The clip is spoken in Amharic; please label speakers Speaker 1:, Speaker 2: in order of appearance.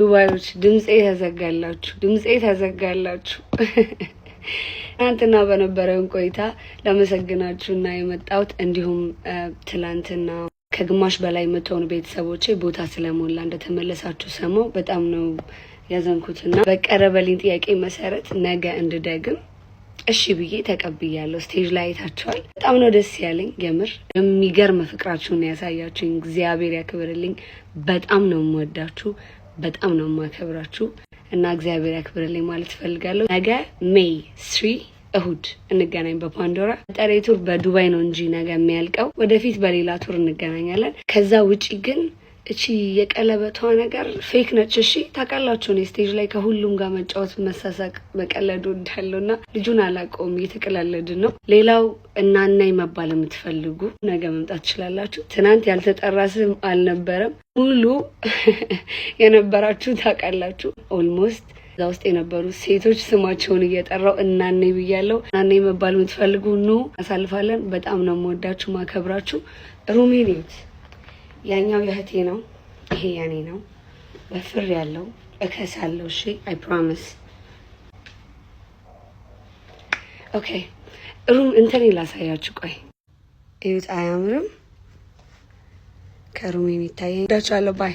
Speaker 1: ዱባዮች ድምጼ ተዘጋላችሁ ትናንትና በነበረን ቆይታ ለመሰግናችሁና የመጣሁት እንዲሁም ትላንትና ከግማሽ በላይ የምትሆኑ ቤተሰቦቼ ቦታ ስለሞላ እንደተመለሳችሁ ሰማሁ። በጣም ነው ያዘንኩትና በቀረበልኝ ጥያቄ መሰረት ነገ እንድደግም እሺ ብዬ ተቀብያለሁ። ስቴጅ ላይ አይታችኋል። በጣም ነው ደስ ያለኝ። የምር የሚገርም ፍቅራችሁን ያሳያችሁኝ እግዚአብሔር ያክብርልኝ። በጣም ነው የምወዳችሁ፣ በጣም ነው የማከብራችሁ እና እግዚአብሔር ያክብርልኝ ማለት ፈልጋለሁ። ነገ ሜይ 3 እሁድ እንገናኝ በፓንዶራ። ጠሬ ቱር በዱባይ ነው እንጂ ነገ የሚያልቀው፣ ወደፊት በሌላ ቱር እንገናኛለን። ከዛ ውጪ ግን እቺ የቀለበቷ ነገር ፌክ ነች። እሺ ታውቃላችሁ፣ እኔ ስቴጅ ላይ ከሁሉም ጋር መጫወት፣ መሳሳቅ፣ መቀለድ ወዳለሁና ልጁን አላውቀውም፣ እየተቀላለድን ነው። ሌላው እናናይ መባል የምትፈልጉ ነገ መምጣት ትችላላችሁ። ትናንት ያልተጠራ ስም አልነበረም፣ ሙሉ የነበራችሁ ታውቃላችሁ። ኦልሞስት እዛ ውስጥ የነበሩ ሴቶች ስማቸውን እየጠራው እናኔ ብያለሁ። እናኔ መባል የምትፈልጉ ኑ አሳልፋለን። በጣም ነው የምወዳችሁ ማከብራችሁ። ሩሜኒት ያኛው የእህቴ ነው፣ ይሄ ያኔ ነው። በፍር ያለው እከሳለሁ። እሺ አይ ፕሮሚስ። ኦኬ ሩም እንትን ላሳያችሁ። ቆይ እዩት፣ አያምርም? ከሩም የሚታየኝ ዳቻለሁ ባይ